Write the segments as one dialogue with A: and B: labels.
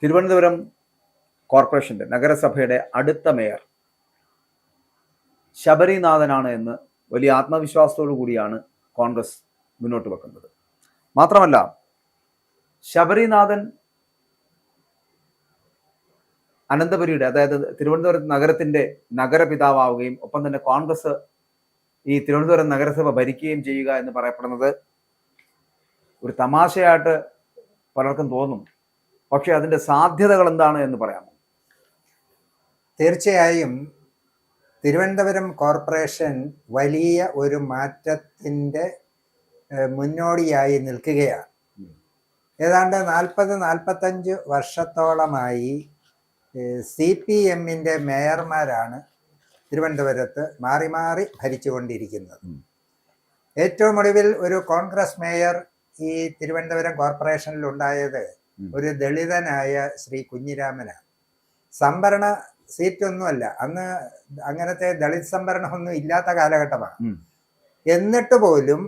A: തിരുവനന്തപുരം കോർപ്പറേഷന്റെ നഗരസഭയുടെ അടുത്ത മേയർ ശബരിനാഥനാണ് എന്ന് വലിയ ആത്മവിശ്വാസത്തോടു കൂടിയാണ് കോൺഗ്രസ് മുന്നോട്ട് വെക്കുന്നത്. മാത്രമല്ല, ശബരിനാഥൻ അനന്തപുരിയുടെ, അതായത് തിരുവനന്തപുരം നഗരത്തിന്റെ നഗരപിതാവുകയും ഒപ്പം തന്നെ കോൺഗ്രസ് ഈ തിരുവനന്തപുരം നഗരസഭ ഭരിക്കുകയും ചെയ്യുക എന്ന് പറയപ്പെടുന്നത് ഒരു തമാശയായിട്ട് പലർക്കും തോന്നും. പക്ഷെ അതിന്റെ സാധ്യതകൾ എന്താണ് എന്ന് പറയാമോ?
B: തീർച്ചയായും തിരുവനന്തപുരം കോർപ്പറേഷൻ വലിയ ഒരു മാറ്റത്തിൻ്റെ മുന്നോടിയായി നിൽക്കുകയാണ്. ഏതാണ്ട് 40-45 വർഷത്തോളമായി CPMന്റെ മേയർമാരാണ് തിരുവനന്തപുരത്ത് മാറി മാറി ഭരിച്ചുകൊണ്ടിരിക്കുന്നത്. ഏറ്റവും ഒടുവിൽ ഒരു കോൺഗ്രസ് മേയർ ഈ തിരുവനന്തപുരം കോർപ്പറേഷനിൽ ഉണ്ടായത് ഒരു ദളിതനായ ശ്രീ കുഞ്ഞിരാമനാണ്. സംവരണ സീറ്റൊന്നുമല്ല, അന്ന് അങ്ങനത്തെ ദളിത് സംവരണമൊന്നും ഇല്ലാത്ത കാലഘട്ടമാണ്. എന്നിട്ട് പോലും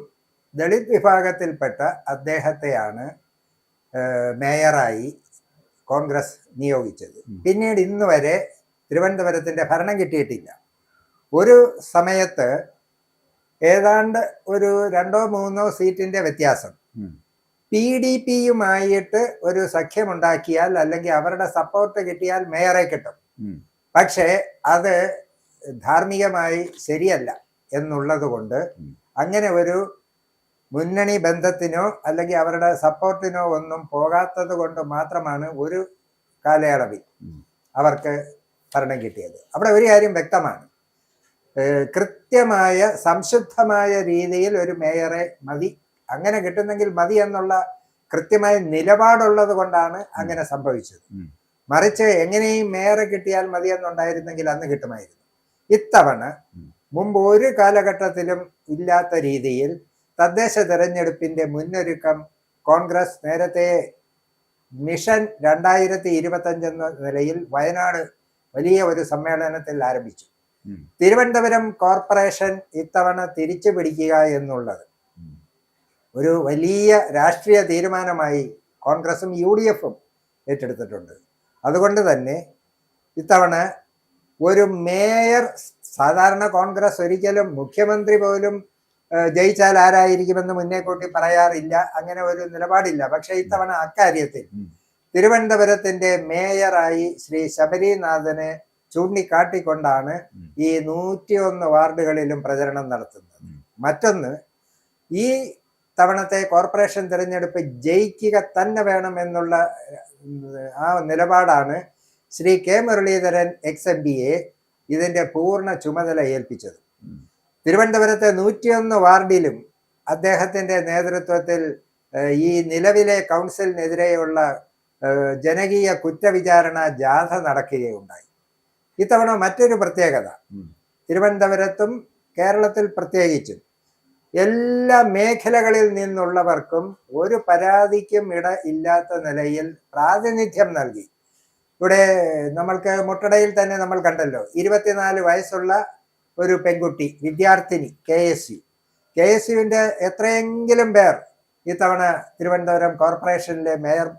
B: ദളിത് വിഭാഗത്തിൽപ്പെട്ട അദ്ദേഹത്തെയാണ് മേയറായി കോൺഗ്രസ് നിയോഗിച്ചത്. പിന്നീട് ഇന്ന് വരെ തിരുവനന്തപുരത്തിന്റെ ഭരണം കിട്ടിയിട്ടില്ല. ഒരു സമയത്ത് ഏതാണ്ട് ഒരു 2-3 സീറ്റിന്റെ വ്യത്യാസം PDPയുമായിട്ട് ഒരു സഖ്യമുണ്ടാക്കിയാൽ അല്ലെങ്കിൽ അവരുടെ സപ്പോർട്ട് കിട്ടിയാൽ മേയറെ കിട്ടും. പക്ഷേ അത് ധാർമ്മികമായി ശരിയല്ല എന്നുള്ളത് കൊണ്ട് അങ്ങനെ ഒരു മുന്നണി ബന്ധത്തിനോ അല്ലെങ്കിൽ അവരുടെ സപ്പോർട്ടിനോ ഒന്നും പോകാത്തത് കൊണ്ട് മാത്രമാണ് ഒരു കാലയളവിൽ അവർക്ക് ഭരണം കിട്ടിയത്. അവിടെ ഒരു കാര്യം വ്യക്തമാണ്, കൃത്യമായ സംശുദ്ധമായ രീതിയിൽ ഒരു മേയറെ മതി, അങ്ങനെ കിട്ടുന്നെങ്കിൽ മതി എന്നുള്ള കൃത്യമായ നിലപാടുള്ളത് കൊണ്ടാണ് അങ്ങനെ സംഭവിച്ചത്. മറിച്ച് എങ്ങനെയും മേയറെ കിട്ടിയാൽ മതി എന്നുണ്ടായിരുന്നെങ്കിൽ അന്ന് കിട്ടുമായിരുന്നു. ഇത്തവണ മുമ്പ് ഒരു കാലഘട്ടത്തിലും ഇല്ലാത്ത രീതിയിൽ തദ്ദേശ തെരഞ്ഞെടുപ്പിന്റെ മുന്നൊരുക്കം കോൺഗ്രസ് നേരത്തെ മിഷൻ 2025 എന്ന നിലയിൽ വയനാട് വലിയ ഒരു സമ്മേളനത്തിൽ ആരംഭിച്ചു. തിരുവനന്തപുരം കോർപ്പറേഷൻ ഇത്തവണ തിരിച്ചു പിടിക്കുക എന്നുള്ളത് ഒരു വലിയ രാഷ്ട്രീയ തീരുമാനമായി കോൺഗ്രസും UDFും ഏറ്റെടുത്തിട്ടുണ്ട്. അതുകൊണ്ട് തന്നെ ഇത്തവണ ഒരു മേയർ, സാധാരണ കോൺഗ്രസ് ഒരിക്കലും മുഖ്യമന്ത്രി പോലും ജയിച്ചാൽ ആരായിരിക്കുമെന്ന് മുന്നേ കൂട്ടി പറയാറില്ല, അങ്ങനെ ഒരു നിലപാടില്ല. പക്ഷെ ഇത്തവണ അക്കാര്യത്തിൽ തിരുവനന്തപുരത്തിന്റെ മേയറായി ശ്രീ ശബരിനാഥനെ ചൂണ്ടിക്കാട്ടിക്കൊണ്ടാണ് ഈ 101 വാർഡുകളിലും പ്രചരണം നടത്തുന്നത്. മറ്റൊന്ന്, ഈ തവണത്തെ കോർപ്പറേഷൻ തിരഞ്ഞെടുപ്പ് ജയിക്കുക തന്നെ വേണം എന്നുള്ള ആ നിലപാടാണ് ശ്രീ K മുരളീധരൻ ex-MPയെ ഇതിന്റെ പൂർണ്ണ ചുമതല ഏൽപ്പിച്ചത്. തിരുവനന്തപുരത്തെ 101 വാർഡിലും അദ്ദേഹത്തിന്റെ നേതൃത്വത്തിൽ ഈ നിലവിലെ കൗൺസിലിനെതിരെയുള്ള ജനകീയ കുറ്റവിചാരണ ജാഥ നടക്കുകയുണ്ടായി. ഇത്തവണ മറ്റൊരു പ്രത്യേകത, തിരുവനന്തപുരത്തും കേരളത്തിൽ പ്രത്യേകിച്ചും എല്ലാ മേഖലകളിൽ നിന്നുള്ളവർക്കും ഒരു പരാതിക്കും ഇട ഇല്ലാത്ത നിലയിൽ പ്രാതിനിധ്യം നൽകി. ഇവിടെ നമ്മൾക്ക് മുട്ടടയിൽ തന്നെ നമ്മൾ കണ്ടല്ലോ, 24 വയസ്സുള്ള ഒരു പെൺകുട്ടി വിദ്യാർത്ഥിനി KSUവിന്റെ എത്രയെങ്കിലും പേർ ഇത്തവണ തിരുവനന്തപുരം കോർപ്പറേഷനിലെ മേയർ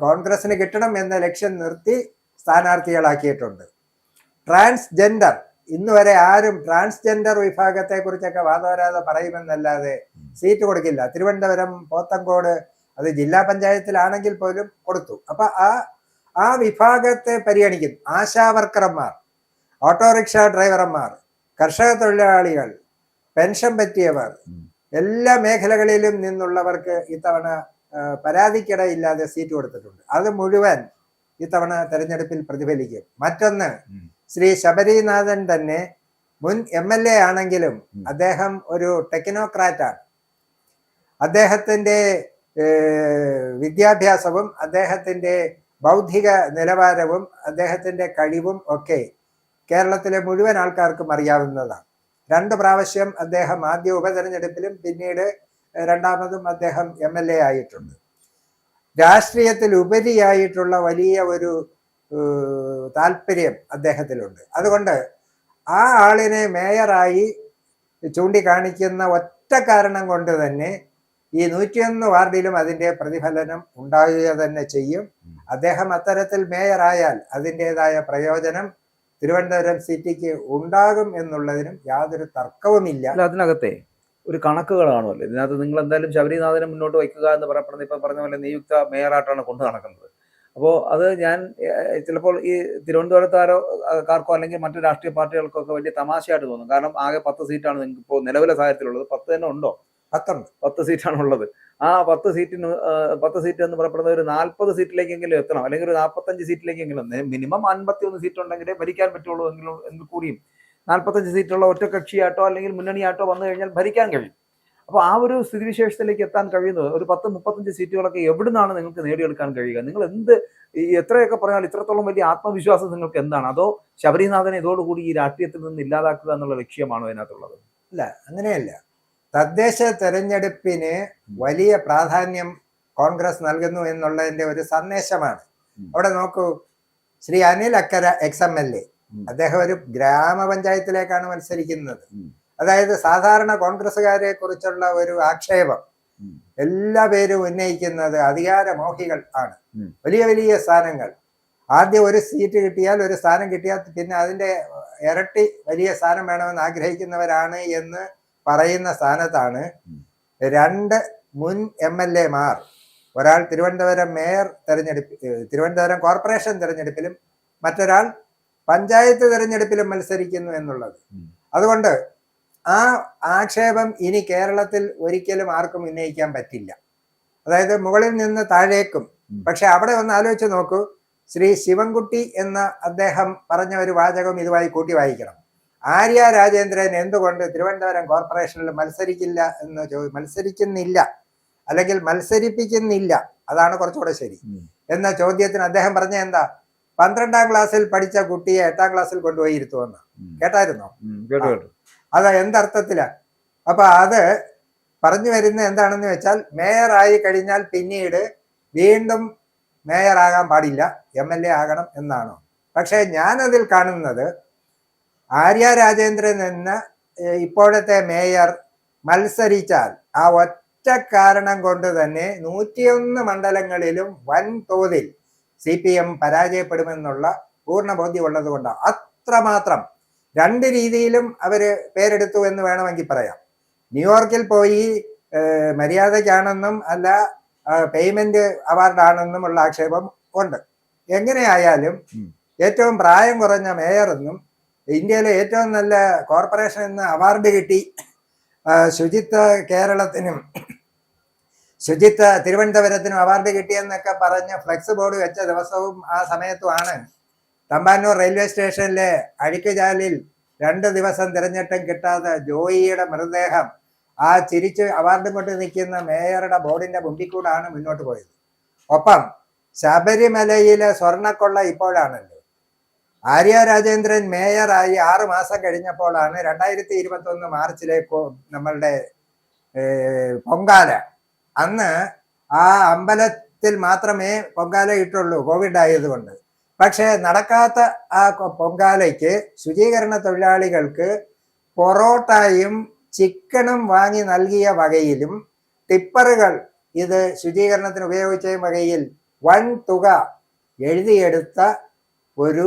B: കോൺഗ്രസിന് കിട്ടണം എന്ന ലക്ഷ്യം നിർത്തി സ്ഥാനാർത്ഥികളാക്കിയിട്ടുണ്ട്. ട്രാൻസ്ജെൻഡർ, ഇന്ന് വരെ ആരും ട്രാൻസ്ജെൻഡർ വിഭാഗത്തെ കുറിച്ചൊക്കെ വാദോരാതെ പറയുമെന്നല്ലാതെ സീറ്റ് കൊടുക്കില്ല. തിരുവനന്തപുരം പോത്തങ്കോട് അത് ജില്ലാ പഞ്ചായത്തിലാണെങ്കിൽ പോലും കൊടുത്തു. അപ്പൊ ആ വിഭാഗത്തെ പരിഗണിക്കും. ആശാവർക്കർമാർ, ഓട്ടോറിക്ഷ ഡ്രൈവർമാർ, കർഷക തൊഴിലാളികൾ, പെൻഷൻ പറ്റിയവർ, എല്ലാ മേഖലകളിലും നിന്നുള്ളവർക്ക് ഇത്തവണ പരാതിക്കിടയില്ലാതെ സീറ്റ് കൊടുത്തിട്ടുണ്ട്. അത് മുഴുവൻ ഇത്തവണ തെരഞ്ഞെടുപ്പിൽ പ്രതിഫലിക്കും. മറ്റൊന്ന്, ശ്രീ ശബരിനാഥൻ തന്നെ മുൻ MLA ആണെങ്കിലും അദ്ദേഹം ഒരു ടെക്നോക്രാറ്റാണ്. അദ്ദേഹത്തിന്റെ വിദ്യാഭ്യാസവും അദ്ദേഹത്തിന്റെ ബൗദ്ധിക നിലവാരവും അദ്ദേഹത്തിന്റെ കഴിവും ഒക്കെ കേരളത്തിലെ മുഴുവൻ ആൾക്കാർക്കും അറിയാവുന്നതാണ്. 2 പ്രാവശ്യം അദ്ദേഹം ആദ്യ ഉപതെരഞ്ഞെടുപ്പിലും പിന്നീട് രണ്ടാമതും അദ്ദേഹം MLA ആയിട്ടുണ്ട്. രാഷ്ട്രീയത്തിൽ ഉപരിയായിട്ടുള്ള വലിയ ഒരു താല്പര്യം അദ്ദേഹത്തിലുണ്ട്. അതുകൊണ്ട് ആ ആളിനെ മേയറായി ചൂണ്ടിക്കാണിക്കുന്ന ഒറ്റ കാരണം കൊണ്ട് തന്നെ ഈ 101 വാർഡിലും അതിന്റെ പ്രതിഫലനം ഉണ്ടാകുക തന്നെ ചെയ്യും. അദ്ദേഹം അത്തരത്തിൽ മേയറായാൽ അതിൻ്റെതായ പ്രയോജനം തിരുവനന്തപുരം സിറ്റിക്ക് ഉണ്ടാകും എന്നുള്ളതിനും യാതൊരു തർക്കവുമില്ല.
A: അല്ല, അതിനകത്തെ ഒരു കണക്കുകൾ കാണുമല്ലോ ഇതിനകത്ത്. നിങ്ങൾ എന്തായാലും ശബരിനാഥനെ മുന്നോട്ട് വയ്ക്കുക എന്ന് പറയപ്പെടുന്നത് ഇപ്പൊ പറഞ്ഞ പോലെ നിയുക്ത മേയറായിട്ടാണ് കൊണ്ടു നടക്കുന്നത്. അപ്പോൾ അത് ഞാൻ ചിലപ്പോൾ ഈ തിരുവനന്തപുരത്തുകാർക്കോ അല്ലെങ്കിൽ മറ്റു രാഷ്ട്രീയ പാർട്ടികൾക്കോ ഒക്കെ വലിയ തമാശയായിട്ട് തോന്നും. കാരണം ആകെ 10 സീറ്റാണ് നിങ്ങൾക്ക് ഇപ്പോൾ നിലവിലെ സാഹചര്യത്തിലുള്ളത്. 10 തന്നെ ഉണ്ടോ? 10 സീറ്റാണ് ഉള്ളത്. ആ 10 സീറ്റ് എന്ന് പറയപ്പെടുന്നത് ഒരു 40 സീറ്റിലേക്കെങ്കിലും എത്തണം, അല്ലെങ്കിൽ ഒരു 45 സീറ്റിലേക്കെങ്കിലും. മിനിമം 51 സീറ്റ് ഉണ്ടെങ്കിലേ ഭരിക്കാൻ പറ്റുള്ളൂ എങ്കിൽ കൂടിയും 45 സീറ്റുള്ള ഒറ്റകക്ഷിയായിട്ടോ അല്ലെങ്കിൽ മുന്നണിയായിട്ടോ വന്നു കഴിഞ്ഞാൽ ഭരിക്കാൻ കഴിയും. അപ്പോൾ ആ ഒരു സ്ഥിതിവിശേഷത്തിലേക്ക് എത്താൻ കഴിയുന്നത് ഒരു 10-35 സീറ്റുകളൊക്കെ എവിടുന്നാണ് നിങ്ങൾക്ക് നേടിയെടുക്കാൻ കഴിയുക? നിങ്ങൾ എത്രയൊക്കെ പറഞ്ഞാൽ ഇത്രത്തോളം വലിയ ആത്മവിശ്വാസം നിങ്ങൾക്ക് എന്താണ്? അതോ ശബരിനാഥനെ ഇതോടുകൂടി ഈ രാഷ്ട്രീയത്തിൽ നിന്ന് ഇല്ലാതാക്കുക എന്നുള്ള ലക്ഷ്യമാണോ അതിനകത്തുള്ളത്?
B: അല്ല, അങ്ങനെയല്ല. തദ്ദേശ തെരഞ്ഞെടുപ്പിന് വലിയ പ്രാധാന്യം കോൺഗ്രസ് നൽകുന്നു എന്നുള്ളതിന്റെ ഒരു സന്ദേശമാണ്. അവിടെ നോക്കൂ, ശ്രീ അനിൽ അക്കര XMLA, അദ്ദേഹം ഒരു ഗ്രാമപഞ്ചായത്തിലേക്കാണ് മത്സരിക്കുന്നത്. അതായത് സാധാരണ കോൺഗ്രസ്സുകാരെ കുറിച്ചുള്ള ഒരു ആക്ഷേപം എല്ലാ പേരും ഉന്നയിക്കുന്നത് അധികാരമോഹികൾ ആണ്. വലിയ വലിയ സ്ഥാനങ്ങൾ, ആദ്യം ഒരു സീറ്റ് കിട്ടിയാൽ, ഒരു സ്ഥാനം കിട്ടിയാൽ പിന്നെ അതിന്റെ ഇരട്ടി വലിയ സ്ഥാനം വേണമെന്ന് ആഗ്രഹിക്കുന്നവരാണ് എന്ന് പറയുന്ന സ്ഥാനത്താണ് 2 മുൻ MLA-മാർ, ഒരാൾ തിരുവനന്തപുരം മേയർ തിരുവനന്തപുരം കോർപ്പറേഷൻ തെരഞ്ഞെടുപ്പിലും മറ്റൊരാൾ പഞ്ചായത്ത് തെരഞ്ഞെടുപ്പിലും മത്സരിക്കുന്നു എന്നുള്ളത്. അതുകൊണ്ട് ആ ആക്ഷേപം ഇനി കേരളത്തിൽ ഒരിക്കലും ആർക്കും ഉന്നയിക്കാൻ പറ്റില്ല. അതായത് മുകളിൽ നിന്ന് താഴേക്കും. പക്ഷെ അവിടെ ഒന്ന് ആലോചിച്ച് നോക്കൂ, ശ്രീ ശിവൻകുട്ടി എന്ന അദ്ദേഹം പറഞ്ഞ ഒരു വാചകം ഇതുമായി കൂട്ടി വായിക്കണം. ആര്യ രാജേന്ദ്രൻ എന്തുകൊണ്ട് തിരുവനന്തപുരം കോർപ്പറേഷനിൽ മത്സരിക്കുന്നില്ല അല്ലെങ്കിൽ മത്സരിപ്പിക്കുന്നില്ല, അതാണ് കുറച്ചുകൂടെ ശരി എന്ന ചോദ്യത്തിന് അദ്ദേഹം പറഞ്ഞ എന്താ, 12ാം ക്ലാസ്സിൽ പഠിച്ച കുട്ടിയെ 8ാം ക്ലാസ്സിൽ കൊണ്ടുപോയി ഇരുത്തുമെന്ന്. കേട്ടായിരുന്നോ? അത് എന്തർത്ഥത്തിലാ? അപ്പൊ അത് പറഞ്ഞു വരുന്ന എന്താണെന്ന് വെച്ചാൽ, മേയറായി കഴിഞ്ഞാൽ പിന്നീട് വീണ്ടും മേയറാകാൻ പാടില്ല, MLA ആകണം എന്നാണോ? പക്ഷെ ഞാനതിൽ കാണുന്നത്, ആര്യ രാജേന്ദ്രൻ എന്ന ഇപ്പോഴത്തെ മേയർ മത്സരിച്ചാൽ ആ ഒറ്റ കാരണം കൊണ്ട് തന്നെ 101 മണ്ഡലങ്ങളിലും വൻതോതിൽ CPM പരാജയപ്പെടുമെന്നുള്ള പൂർണ്ണ ബോധ്യമുള്ളത് കൊണ്ടാണ്. അത്രമാത്രം 2 രീതിയിലും അവര് പേരെടുത്തു എന്ന് വേണമെങ്കിൽ പറയാം. ന്യൂയോർക്കിൽ പോയി മര്യാദയ്ക്കാണെന്നും അല്ല പേയ്മെന്റ് അവാർഡാണെന്നും ഉള്ള ആക്ഷേപം ഉണ്ട്. എങ്ങനെയായാലും ഏറ്റവും പ്രായം കുറഞ്ഞ മേയറെന്നും ഇന്ത്യയിലെ ഏറ്റവും നല്ല കോർപ്പറേഷൻ എന്ന് അവാർഡ് കിട്ടി, ശുചിത്വ തിരുവനന്തപുരത്തിനും അവാർഡ് കിട്ടിയെന്നൊക്കെ പറഞ്ഞ് ഫ്ലെക്സ് ബോർഡ് വെച്ച ദിവസവും ആ സമയത്തുമാണ് തമ്പാനൂർ റെയിൽവേ സ്റ്റേഷനിലെ അഴുക്കുചാലിൽ 2 ദിവസം തിരഞ്ഞിട്ടും കിട്ടാതെ ജോയിയുടെ മൃതദേഹം ആ ചിരിച്ച് അവാർഡും കൊണ്ട് നിൽക്കുന്ന മേയറുടെ ബോർഡിന്റെ മുമ്പിൽ കൂടാണ് മുന്നോട്ട് പോയത്. ഒപ്പം ശബരിമലയിലെ സ്വർണ്ണക്കൊള്ള ഇപ്പോഴാണല്ലോ. ആര്യ രാജേന്ദ്രൻ മേയറായി 6 മാസം കഴിഞ്ഞപ്പോഴാണ് 2021 മാർച്ചിലേക്ക് നമ്മളുടെ പൊങ്കാല. അന്ന് ആ അമ്പലത്തിൽ മാത്രമേ പൊങ്കാല ഇട്ടുള്ളൂ, കോവിഡ് ആയതുകൊണ്ട്. പക്ഷെ നടക്കാത്ത ആ പൊങ്കാലയ്ക്ക് ശുചീകരണ തൊഴിലാളികൾക്ക് പൊറോട്ടയും ചിക്കനും വാങ്ങി നൽകിയ വകയിലും ടിപ്പറുകൾ ഇത് ശുചീകരണത്തിന് ഉപയോഗിച്ച വകയിൽ വൻ തുക എഴുതിയെടുത്ത ഒരു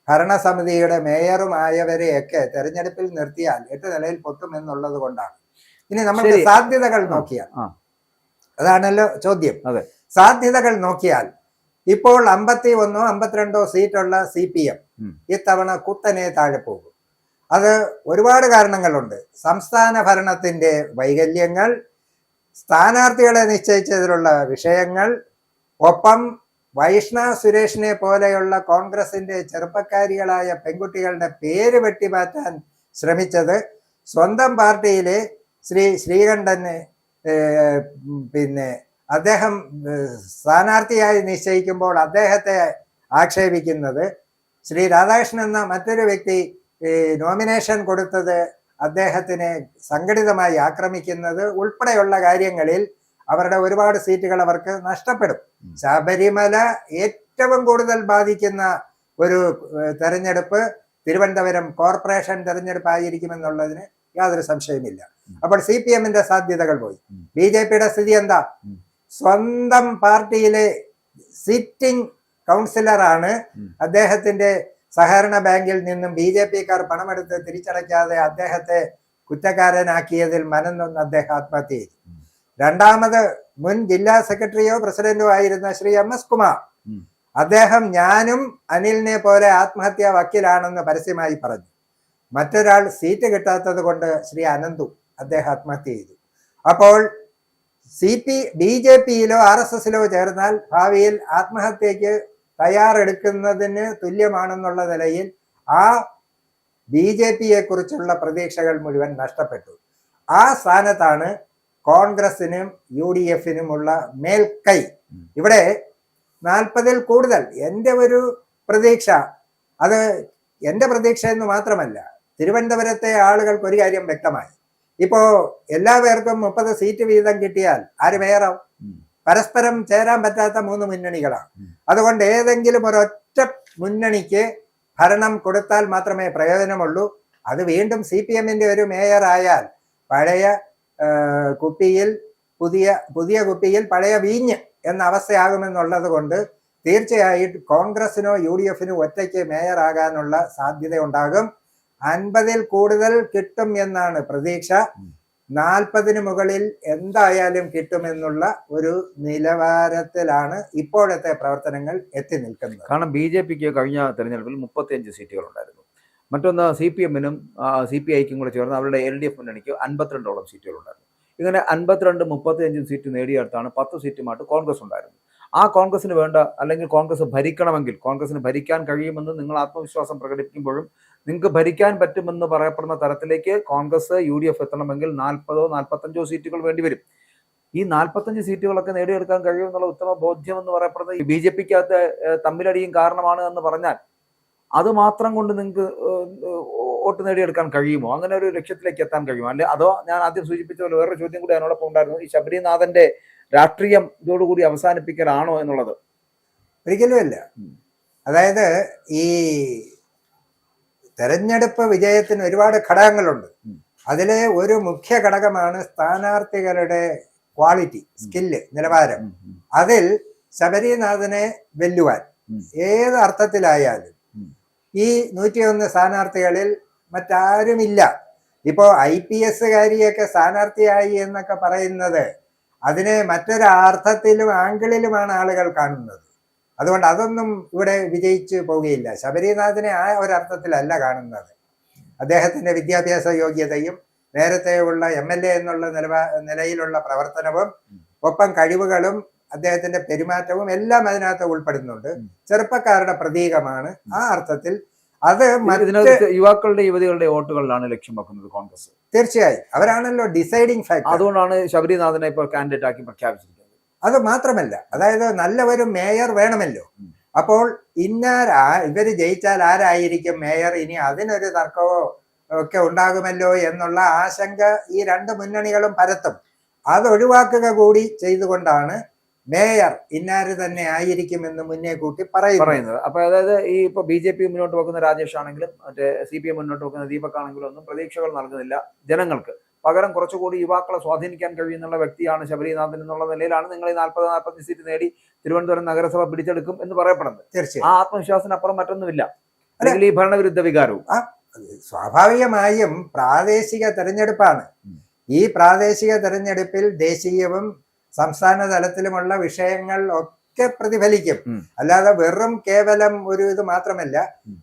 B: ഭരണസമിതിയുടെ മേയറുമായവരെയൊക്കെ തെരഞ്ഞെടുപ്പിൽ നിർത്തിയാൽ 8 നിലയിൽ പൊട്ടുമെന്നുള്ളത് കൊണ്ടാണ്. ഇനി നമുക്ക് സാധ്യതകൾ നോക്കിയാൽ, അതാണല്ലോ ചോദ്യം. സാധ്യതകൾ നോക്കിയാൽ ഇപ്പോൾ 51 52 സീറ്റുള്ള CPM ഇത്തവണ കുത്തനെ താഴെ പോകും. അത് ഒരുപാട് കാരണങ്ങളുണ്ട്. സംസ്ഥാന ഭരണത്തിന്റെ വൈകല്യങ്ങൾ, സ്ഥാനാർത്ഥികളെ നിശ്ചയിച്ചതിലുള്ള വിഷയങ്ങൾ, ഒപ്പം വൈഷ്ണവ് സുരേഷിനെ പോലെയുള്ള കോൺഗ്രസിന്റെ ചെറുപ്പക്കാരികളായ പെൺകുട്ടികളുടെ പേര് വെട്ടിമാറ്റാൻ ശ്രമിച്ചത്, സ്വന്തം പാർട്ടിയിലെ ശ്രീ ശ്രീകണ്ഠന് അദ്ദേഹം സ്ഥാനാർത്ഥിയായി നിശ്ചയിക്കുമ്പോൾ അദ്ദേഹത്തെ ആക്ഷേപിക്കുന്നത്, ശ്രീ രാധാകൃഷ്ണൻ എന്ന മറ്റൊരു വ്യക്തി നോമിനേഷൻ കൊടുത്തത് അദ്ദേഹത്തിനെ സംഘടിതമായി ആക്രമിക്കുന്നത് ഉൾപ്പെടെയുള്ള കാര്യങ്ങളിൽ അവരുടെ ഒരുപാട് സീറ്റുകൾ അവർക്ക് നഷ്ടപ്പെടും. ശബരിമല ഏറ്റവും കൂടുതൽ ബാധിക്കുന്ന ഒരു തെരഞ്ഞെടുപ്പ് തിരുവനന്തപുരം കോർപ്പറേഷൻ തെരഞ്ഞെടുപ്പ് ആയിരിക്കുമെന്നുള്ളതിന് യാതൊരു സംശയമില്ല. അപ്പോൾ CPM-ന്റെ സാധ്യതകൾ പോയി. BJP-യുടെ സ്ഥിതി എന്താ? സ്വന്തം പാർട്ടിയിലെ സിറ്റിംഗ് കൗൺസിലറാണ് അദ്ദേഹത്തിന്റെ സഹകരണ ബാങ്കിൽ നിന്നും BJP-ക്കാർ പണമെടുത്ത് തിരിച്ചടയ്ക്കാതെ അദ്ദേഹത്തെ കുറ്റക്കാരനാക്കിയതിൽ മനംനൊന്ന് അദ്ദേഹം ആത്മഹത്യ ചെയ്തു. രണ്ടാമത് മുൻ ജില്ലാ സെക്രട്ടറിയോ പ്രസിഡന്റോ ആയിരുന്ന ശ്രീ MS കുമാർ, അദ്ദേഹം ഞാനും അനിലിനെ പോലെ ആത്മഹത്യാ വക്കീലാണെന്ന് പരസ്യമായി പറഞ്ഞു. മറ്റൊരാൾ സീറ്റ് കിട്ടാത്തത് കൊണ്ട് ശ്രീ അനന്തു, അദ്ദേഹം ആത്മഹത്യ ചെയ്തു. അപ്പോൾ BJP-യിലോ RSS-ലോ ചേർന്നാൽ ഭാവിയിൽ ആത്മഹത്യക്ക് തയ്യാറെടുക്കുന്നതിന് തുല്യമാണെന്നുള്ള നിലയിൽ ആ BJP-യെ കുറിച്ചുള്ള പ്രതീക്ഷകൾ മുഴുവൻ നഷ്ടപ്പെട്ടു. ആ സ്ഥാനത്താണ് കോൺഗ്രസിനും UDF-നുമുള്ള മേൽക്കൈ. ഇവിടെ 40-ൽ കൂടുതൽ എൻ്റെ ഒരു പ്രതീക്ഷ, അത് എൻ്റെ പ്രതീക്ഷ എന്ന് മാത്രമല്ല, തിരുവനന്തപുരത്തെ ആളുകൾക്ക് ഒരു കാര്യം വ്യക്തമായി. ഇപ്പോ എല്ലാവർക്കും 30 സീറ്റ് വീതം കിട്ടിയാൽ ആര് മേയറാവും? പരസ്പരം ചേരാൻ പറ്റാത്ത 3 മുന്നണികളാണ്. അതുകൊണ്ട് ഏതെങ്കിലും ഒരൊറ്റ മുന്നണിക്ക് ഭരണം കൊടുത്താൽ മാത്രമേ പ്രയോജനമുള്ളൂ. അത് വീണ്ടും CPM-ന്റെ ഒരു മേയർ ആയാൽ പഴയ കുപ്പിയിൽ പുതിയ കുപ്പിയിൽ പഴയ വീഞ്ഞ് എന്ന അവസ്ഥയാകുമെന്നുള്ളത് കൊണ്ട് തീർച്ചയായും കോൺഗ്രസിനോ UDF-നോ ഒറ്റയ്ക്ക് മേയർ ആകാനുള്ള സാധ്യത ഉണ്ടാകും. 50-ൽ കൂടുതൽ കിട്ടും എന്നാണ് പ്രതീക്ഷ. 40-ന് മുകളിൽ എന്തായാലും കിട്ടുമെന്നുള്ള ഒരു നിലവാരത്തിലാണ് ഇപ്പോഴത്തെ പ്രവർത്തനങ്ങൾ എത്തി നിൽക്കുന്നത്.
A: കാരണം BJP-ക്ക് കഴിഞ്ഞ തെരഞ്ഞെടുപ്പിൽ 35 സീറ്റുകൾ ഉണ്ടായിരുന്നു. മറ്റൊന്ന് CPM-നും CPI-ക്കും കൂടെ ചേർന്ന് അവരുടെ LDF മുന്നണിക്ക് 52ഓളം സീറ്റുകൾ ഉണ്ടായിരുന്നു. ഇങ്ങനെ 52, 35 സീറ്റ് നേടിയെടുത്താണ് 10 സീറ്റുമായിട്ട് കോൺഗ്രസ് ഉണ്ടായിരുന്നു. ആ കോൺഗ്രസിന് വേണ്ട, അല്ലെങ്കിൽ കോൺഗ്രസ് ഭരിക്കണമെങ്കിൽ, കോൺഗ്രസിന് ഭരിക്കാൻ കഴിയുമെന്ന് നിങ്ങൾ ആത്മവിശ്വാസം പ്രകടിപ്പിക്കുമ്പോഴും നിങ്ങൾക്ക് ഭരിക്കാൻ പറ്റുമെന്ന് പറയപ്പെടുന്ന തരത്തിലേക്ക് കോൺഗ്രസ് UDF എത്തണമെങ്കിൽ 40ഓ 45ഓ സീറ്റുകൾ വേണ്ടിവരും. ഈ 45 സീറ്റുകളൊക്കെ നേടിയെടുക്കാൻ കഴിയുമെന്നുള്ള ഉത്തമ ബോധ്യം എന്ന് പറയപ്പെടുന്നത് BJP-ക്കകത്ത് തമ്മിലടിയും കാരണമാണ് എന്ന് പറഞ്ഞാൽ അത് മാത്രം കൊണ്ട് നിങ്ങൾക്ക് വോട്ട് നേടിയെടുക്കാൻ കഴിയുമോ? അങ്ങനെ ഒരു ലക്ഷ്യത്തിലേക്ക് എത്താൻ കഴിയുമോ? അല്ലെ അതോ ഞാൻ ആദ്യം സൂചിപ്പിച്ച പോലെ വേറൊരു ചോദ്യം കൂടി അതിനോടൊപ്പം ഉണ്ടായിരുന്നു, ഈ ശബരിനാഥന്റെ രാഷ്ട്രീയം ഇതോടുകൂടി അവസാനിപ്പിക്കലാണോ എന്നുള്ളത്?
B: ഒരിക്കലുമല്ല. അതായത് ഈ തെരഞ്ഞെടുപ്പ് വിജയത്തിന് ഒരുപാട് ഘടകങ്ങളുണ്ട്. അതിലെ ഒരു മുഖ്യ ഘടകമാണ് സ്ഥാനാർത്ഥികളുടെ ക്വാളിറ്റി, സ്കില്ല്, നിലവാരം. അതിൽ ശബരിനാഥനെ വെല്ലുവാൻ ഏത് അർത്ഥത്തിലായാലും ഈ 101 സ്ഥാനാർത്ഥികളിൽ മറ്റാരുമില്ല. ഇപ്പോ IPS-കാരിയൊക്കെ സ്ഥാനാർത്ഥിയായി എന്നൊക്കെ പറയുന്നത് അതിനെ മറ്റൊരർത്ഥത്തിലും ആംഗിളിലുമാണ് ആളുകൾ കാണുന്നത്. അതുകൊണ്ട് അതൊന്നും ഇവിടെ വിജയിച്ചു പോവുകയില്ല. ശബരിനാഥിനെ ആ ഒരർത്ഥത്തിലല്ല കാണുന്നത്. അദ്ദേഹത്തിന്റെ വിദ്യാഭ്യാസ യോഗ്യതയും നേരത്തെയുള്ള MLA എന്നുള്ള നിലയിലുള്ള പ്രവർത്തനവും ഒപ്പം കഴിവുകളും അദ്ദേഹത്തിന്റെ പെരുമാറ്റവും എല്ലാം അതിനകത്ത് ഉൾപ്പെടുന്നുണ്ട്. ചെറുപ്പക്കാരുടെ പ്രതീകമാണ്. ആ അർത്ഥത്തിൽ അത്
A: യുവാക്കളുടെ യുവതികളുടെ വോട്ടുകളിലാണ് ലക്ഷ്യം വെക്കുന്നത് കോൺഗ്രസ്.
B: തീർച്ചയായും അവരാണല്ലോ ഡിസൈഡിങ് ഫാക്ടർ.
A: അതുകൊണ്ടാണ് ശബരിനാഥനെ ഇപ്പോൾ കാൻഡിഡേറ്റ് ആക്കി പ്രഖ്യാപിച്ചിരിക്കുന്നത്.
B: അത് മാത്രമല്ല, അതായത് നല്ല ഒരു മേയർ വേണമല്ലോ. അപ്പോൾ ഇവര് ജയിച്ചാൽ ആരായിരിക്കും മേയർ, ഇനി അതിനൊരു തർക്കമോ ഒക്കെ ഉണ്ടാകുമല്ലോ എന്നുള്ള ആശങ്ക ഈ 2 മുന്നണികളും പരത്തും. അത് ഒഴിവാക്കുക കൂടി ചെയ്തുകൊണ്ടാണ് മേയർ ഇന്നാര് തന്നെ ആയിരിക്കുമെന്ന് മുന്നേ കൂട്ടി പറയുന്നത്.
A: അപ്പൊ അതായത് ഈ ഇപ്പൊ BJP മുന്നോട്ട് വെക്കുന്ന രാജേഷ് ആണെങ്കിലും മറ്റേ CPM മുന്നോട്ട് വെക്കുന്ന ദീപക് ആണെങ്കിലും ഒന്നും പ്രതീക്ഷകൾ നൽകുന്നില്ല ജനങ്ങൾക്ക്. പകരം കുറച്ചുകൂടി യുവാക്കളെ സ്വാധീനിക്കാൻ കഴിയുന്നുള്ള വ്യക്തിയാണ് ശബരിനാഥൻ എന്നുള്ള നിലയിലാണ് നിങ്ങൾ ഈ 40-45 സീറ്റ് നേടി തിരുവനന്തപുരം നഗരസഭ പിടിച്ചെടുക്കും എന്ന് പറയപ്പെടുന്നത്.
B: തീർച്ചയായും
A: ആ ആത്മവിശ്വാസത്തിനപ്പുറം മറ്റൊന്നുമില്ല, അല്ലെങ്കിൽ ഈ ഭരണവിരുദ്ധ വികാരവും.
B: സ്വാഭാവികമായും പ്രാദേശിക തെരഞ്ഞെടുപ്പാണ്. ഈ പ്രാദേശിക തെരഞ്ഞെടുപ്പിൽ ദേശീയവും സംസ്ഥാന തലത്തിലുമുള്ള വിഷയങ്ങൾ ഒക്കെ പ്രതിഫലിക്കും. അല്ലാതെ വെറും കേവലം ഒരു ഇത് മാത്രമല്ല,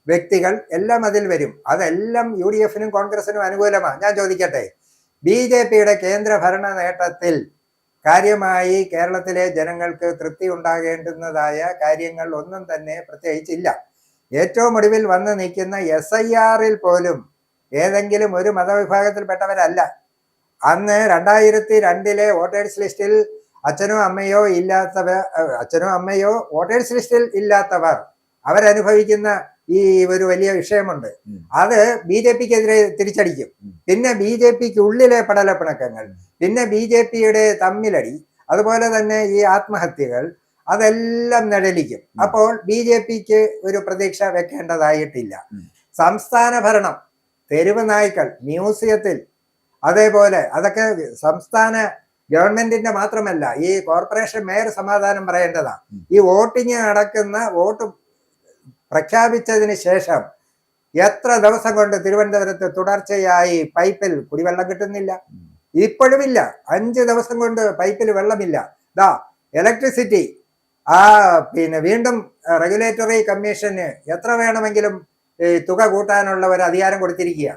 B: വ്യക്തികൾ എല്ലാം അതിൽ വരും. അതെല്ലാം UDF-നും കോൺഗ്രസിനും അനുകൂലമാണ്. ഞാൻ ചോദിക്കട്ടെ, BJP-യുടെ കേന്ദ്ര ഭരണ നേട്ടത്തിൽ കാര്യമായി കേരളത്തിലെ ജനങ്ങൾക്ക് തൃപ്തി ഉണ്ടാകേണ്ടുന്നതായ കാര്യങ്ങൾ ഒന്നും തന്നെ പ്രത്യേകിച്ചില്ല. ഏറ്റവും ഒടുവിൽ വന്ന് നിൽക്കുന്ന SIR-ൽ പോലും ഏതെങ്കിലും ഒരു മതവിഭാഗത്തിൽപ്പെട്ടവരല്ല. അന്ന് 2002-ലെ വോട്ടേഴ്സ് ലിസ്റ്റിൽ അച്ഛനോ അമ്മയോ വോട്ടേഴ്സ് ലിസ്റ്റിൽ ഇല്ലാത്തവർ അവരനുഭവിക്കുന്ന ഈ ഒരു വലിയ വിഷയമുണ്ട്. അത് BJP-ക്കെതിരെ തിരിച്ചടിക്കും. പിന്നെ BJP-ക്ക് ഉള്ളിലെ പടലപ്പിണക്കങ്ങൾ, പിന്നെ BJP-യുടെ തമ്മിലടി, അതുപോലെ തന്നെ ഈ ആത്മഹത്യകൾ, അതെല്ലാം നിഴലിക്കും. അപ്പോൾ BJP-ക്ക് ഒരു പ്രതീക്ഷ വെക്കേണ്ടതായിട്ടില്ല. സംസ്ഥാന ഭരണം, തെരുവ് നായ്ക്കൾ, മ്യൂസിയത്തിൽ അതേപോലെ അതൊക്കെ സംസ്ഥാന ഗവൺമെന്റിന്റെ മാത്രമല്ല, ഈ കോർപ്പറേഷൻ മേയർ സമാധാനം പറയേണ്ടതാണ്. ഈ വോട്ടിങ് നടക്കുന്ന വോട്ട് പ്രഖ്യാപിച്ചതിന് ശേഷം എത്ര ദിവസം കൊണ്ട് തിരുവനന്തപുരത്ത് തുടർച്ചയായി പൈപ്പിൽ കുടിവെള്ളം കിട്ടുന്നില്ല? ഇപ്പോഴുമില്ല. 5 ദിവസം കൊണ്ട് പൈപ്പിൽ വെള്ളമില്ല. ദാ ഇലക്ട്രിസിറ്റി പിന്നെ വീണ്ടും റെഗുലേറ്ററി കമ്മീഷന് എത്ര വേണമെങ്കിലും തുക കൂട്ടാനുള്ള ഒരു അധികാരം കൊടുത്തിരിക്കുക.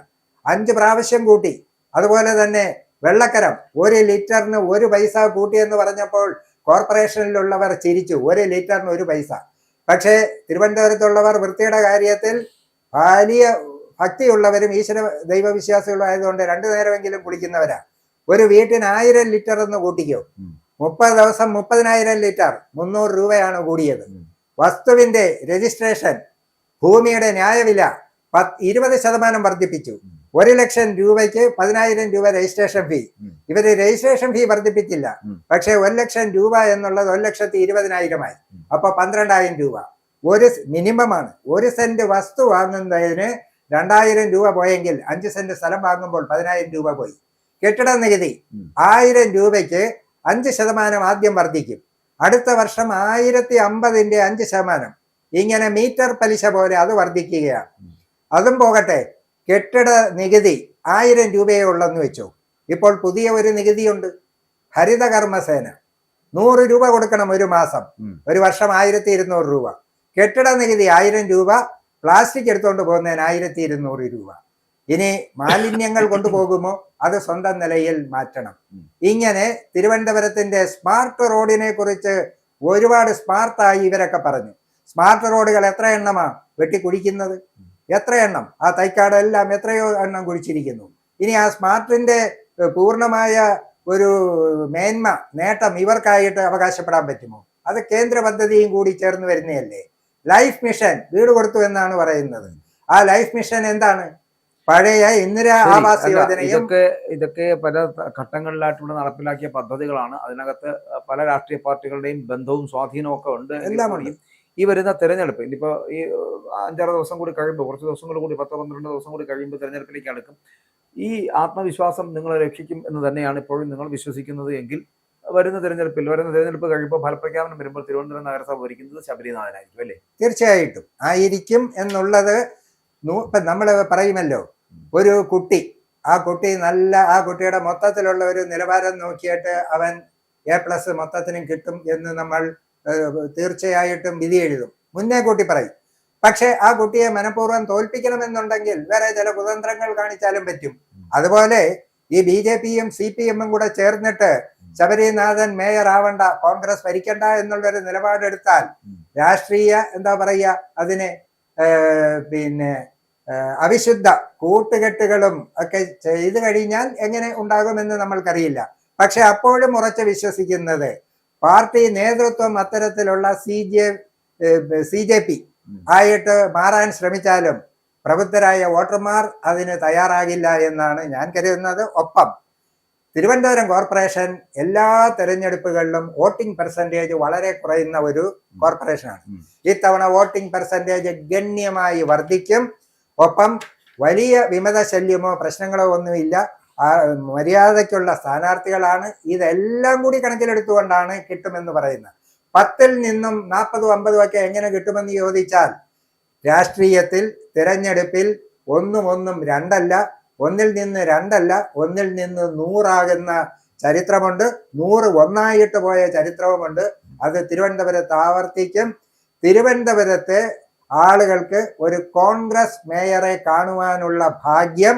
B: 5 പ്രാവശ്യം കൂട്ടി. അതുപോലെ തന്നെ വെള്ളക്കരം 1 ലിറ്ററിന് 1 പൈസ കൂട്ടിയെന്ന് പറഞ്ഞപ്പോൾ കോർപ്പറേഷനിലുള്ളവർ ചിരിച്ചു. 1 ലിറ്ററിന് 1 പൈസ. പക്ഷേ തിരുവനന്തപുരത്തുള്ളവർ വൃത്തിയുടെ കാര്യത്തിൽ വലിയ ഭക്തിയുള്ളവരും ഈശ്വര ദൈവവിശ്വാസികളും ആയതുകൊണ്ട് 2 നേരമെങ്കിലും കുടിക്കുന്നവരാ. ഒരു വീട്ടിന് 1000 ലിറ്റർ എന്ന് കൂട്ടിക്കോ. 30 ദിവസം 30,000 ലിറ്റർ, 300 രൂപയാണ് കൂടിയത്. വസ്തുവിന്റെ രജിസ്ട്രേഷൻ, ഭൂമിയുടെ ന്യായവില 20% വർദ്ധിപ്പിച്ചു. 1 ലക്ഷം രൂപയ്ക്ക് 10,000 രൂപ രജിസ്ട്രേഷൻ ഫീ. ഇവര് രജിസ്ട്രേഷൻ ഫീ വർദ്ധിപ്പിച്ചില്ല. പക്ഷെ 1 ലക്ഷം രൂപ എന്നുള്ളത് 1,20,000 അപ്പൊ 12,000 രൂപ ഒരു മിനിമമാണ്. 1 സെന്റ് വസ്തു വാങ്ങുന്നതിന് 2,000 രൂപ പോയെങ്കിൽ 5 സെന്റ് സ്ഥലം വാങ്ങുമ്പോൾ 10,000 രൂപ പോയി. കെട്ടിട നികുതി 1000 രൂപയ്ക്ക് 5% ആദ്യം വർദ്ധിക്കും. അടുത്ത വർഷം 1050ന്റെ 5%. ഇങ്ങനെ മീറ്റർ പലിശ പോലെ അത് വർദ്ധിക്കുകയാണ്. അതും പോകട്ടെ, കെട്ടിട നികുതി 1000 രൂപയേ ഉള്ളെന്ന് വെച്ചു. ഇപ്പോൾ പുതിയ ഒരു നികുതിയുണ്ട്, ഹരിത കർമ്മസേന. 100 രൂപ കൊടുക്കണം ഒരു മാസം, ഒരു വർഷം 1200 രൂപ. കെട്ടിട നികുതി 1000 രൂപ, പ്ലാസ്റ്റിക് എടുത്തുകൊണ്ട് പോകുന്നതിന് 1200 രൂപ. ഇനി മാലിന്യങ്ങൾ കൊണ്ടുപോകുമോ? അത് സ്വന്തം നിലയിൽ മാറ്റണം. ഇങ്ങനെ തിരുവനന്തപുരത്തിന്റെ സ്മാർട്ട് റോഡിനെ കുറിച്ച് ഒരുപാട് സ്മാർട്ടായി ഇവരൊക്കെ പറഞ്ഞു. സ്മാർട്ട് റോഡുകൾ എത്ര എണ്ണമാ വെട്ടിക്കുടിക്കുന്നത്? എത്ര എണ്ണം? ആ തൈക്കാടെല്ലാം എത്രയോ എണ്ണം കുഴിച്ചിരിക്കുന്നു. ഇനി ആ സ്മാർട്ടിന്റെ പൂർണ്ണമായ ഒരു മേന്മ, നേട്ടം ഇവർക്കായിട്ട് അവകാശപ്പെടാൻ പറ്റുമോ? അത് കേന്ദ്ര പദ്ധതിയും കൂടി ചേർന്ന് വരുന്നതല്ലേ. ലൈഫ് മിഷൻ വീട് കൊടുത്തു എന്നാണ് പറയുന്നത്. ആ ലൈഫ് മിഷൻ എന്താണ്? പഴയ ഇന്ദിരാ ആവാസ് യോജനയും
A: ഇതൊക്കെ പല ഘട്ടങ്ങളിലായിട്ടുള്ള നടപ്പിലാക്കിയ പദ്ധതികളാണ്. അതിനകത്ത് പല രാഷ്ട്രീയ പാർട്ടികളുടെയും ബന്ധവും സ്വാധീനവും ഒക്കെ ഉണ്ട്.
B: എല്ലാം ഉണ്ട്.
A: ഈ വരുന്ന തെരഞ്ഞെടുപ്പ് ഇനിയിപ്പോ ഈ 5-6 ദിവസം കൂടി കഴിയുമ്പോൾ, കുറച്ച് ദിവസങ്ങൾ കൂടി 10-12 ദിവസം കൂടി കഴിയുമ്പോൾ തെരഞ്ഞെടുപ്പിലേക്ക് അടുക്കും. ഈ ആത്മവിശ്വാസം നിങ്ങളെ രക്ഷിക്കും എന്ന് തന്നെയാണ് ഇപ്പോഴും നിങ്ങൾ വിശ്വസിക്കുന്നത് എങ്കിൽ വരുന്ന തെരഞ്ഞെടുപ്പ് കഴിയുമ്പോൾ ഫലപ്രഖ്യാപനം വരുമ്പോൾ തിരുവനന്തപുരം നഗരസഭ ഭരിക്കുന്നത് ശബരിനാഥനായിരിക്കും അല്ലേ?
B: തീർച്ചയായിട്ടും ആയിരിക്കും എന്നുള്ളത്. ഇപ്പൊ നമ്മൾ പറയുമല്ലോ, ഒരു കുട്ടി, ആ കുട്ടിയുടെ മൊത്തത്തിലുള്ള ഒരു നിലവാരം നോക്കിയിട്ട് അവൻ A+ മൊത്തത്തിനും കിട്ടും എന്ന് നമ്മൾ തീർച്ചയായിട്ടും വിധി എഴുതും, മുന്നേ കൂട്ടി പറയും. പക്ഷെ ആ കുട്ടിയെ മനഃപൂർവ്വം തോൽപ്പിക്കണമെന്നുണ്ടെങ്കിൽ വേറെ ചില കുതന്ത്രങ്ങൾ കാണിച്ചാലും പറ്റും. അതുപോലെ ഈ BJPയും CPMും കൂടെ ചേർന്നിട്ട് ശബരിനാഥൻ മേയർ ആവണ്ട, കോൺഗ്രസ് ഭരിക്കണ്ട എന്നുള്ളൊരു നിലപാടെടുത്താൽ രാഷ്ട്രീയ എന്താ പറയുക അതിനെ പിന്നെ അവിശുദ്ധ കൂട്ടുകെട്ടുകളും ഒക്കെ ചെയ്തു കഴിഞ്ഞാൽ എങ്ങനെ ഉണ്ടാകുമെന്ന് നമ്മൾക്കറിയില്ല. പക്ഷെ അപ്പോഴും ഉറച്ചു വിശ്വസിക്കുന്നത് പാർട്ടി നേതൃത്വം അത്തരത്തിലുള്ള CJP ആയിട്ട് മാറാൻ ശ്രമിച്ചാലും പ്രബുദ്ധരായ വോട്ടർമാർ അതിന് തയ്യാറാകില്ല എന്നാണ് ഞാൻ കരുതുന്നത്. ഒപ്പം തിരുവനന്തപുരം കോർപ്പറേഷൻ എല്ലാ തെരഞ്ഞെടുപ്പുകളിലും വോട്ടിംഗ് പെർസെൻറ്റേജ് വളരെ കുറയുന്ന ഒരു കോർപ്പറേഷനാണ്. ഇത്തവണ വോട്ടിംഗ് പെർസെൻറ്റേജ് ഗണ്യമായി വർദ്ധിക്കും. ഒപ്പം വലിയ വിമത ശല്യമോ പ്രശ്നങ്ങളോ ഒന്നുമില്ല. മര്യാദയ്ക്കുള്ള സ്ഥാനാർത്ഥികളാണ്. ഇതെല്ലാം കൂടി കണക്കിലെടുത്തുകൊണ്ടാണ് കിട്ടുമെന്ന് പറയുന്നത്. 10ൽ നിന്നും 40, 50 ഒക്കെ എങ്ങനെ കിട്ടുമെന്ന് ചോദിച്ചാൽ, രാഷ്ട്രീയത്തിൽ തിരഞ്ഞെടുപ്പിൽ ഒന്നും രണ്ടല്ല, 1ൽ നിന്ന് 2അല്ല, 1ൽ നിന്ന് 100 ആകുന്ന ചരിത്രമുണ്ട്. 100 ഒന്നായിട്ട് പോയ ചരിത്രവുമുണ്ട്. അത് തിരുവനന്തപുരത്ത് ആവർത്തിക്കും. തിരുവനന്തപുരത്തെ ആളുകൾക്ക് ഒരു കോൺഗ്രസ് മേയറെ കാണുവാനുള്ള ഭാഗ്യം,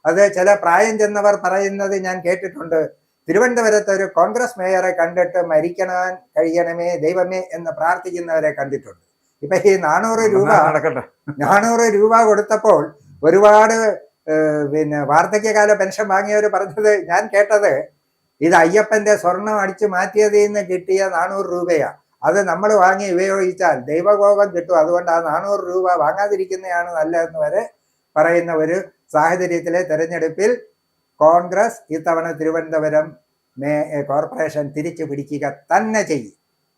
B: അത് ചില പ്രായം ചെന്നവർ പറയുന്നത് ഞാൻ കേട്ടിട്ടുണ്ട്. തിരുവനന്തപുരത്ത് ഒരു കോൺഗ്രസ് മേയറെ കണ്ടിട്ട് മരിക്കാൻ കഴിയണമേ ദൈവമേ എന്ന് പ്രാർത്ഥിക്കുന്നവരെ കണ്ടിട്ടുണ്ട്. ഇപ്പൊ ഈ 400 രൂപ കൊടുത്തപ്പോൾ ഒരുപാട് പിന്നെ വാർദ്ധക്യകാല പെൻഷൻ വാങ്ങിയവർ പറഞ്ഞത് ഞാൻ കേട്ടത്, ഇത് അയ്യപ്പന്റെ സ്വർണം അടിച്ചു മാറ്റിയതിൽ നിന്ന് കിട്ടിയ 400 രൂപയാ, അത് നമ്മൾ വാങ്ങി ഉപയോഗിച്ചാൽ ദൈവകോപം കിട്ടും, അതുകൊണ്ട് ആ 400 രൂപ വാങ്ങാതിരിക്കുന്നതാണ് നല്ലതെന്ന് വരെ പറയുന്ന ഒരു സാഹചര്യത്തിലെ തെരഞ്ഞെടുപ്പിൽ കോൺഗ്രസ് ഇത്തവണ തിരുവനന്തപുരം കോർപ്പറേഷൻ തിരിച്ചു പിടിക്കുക തന്നെ ചെയ്യും.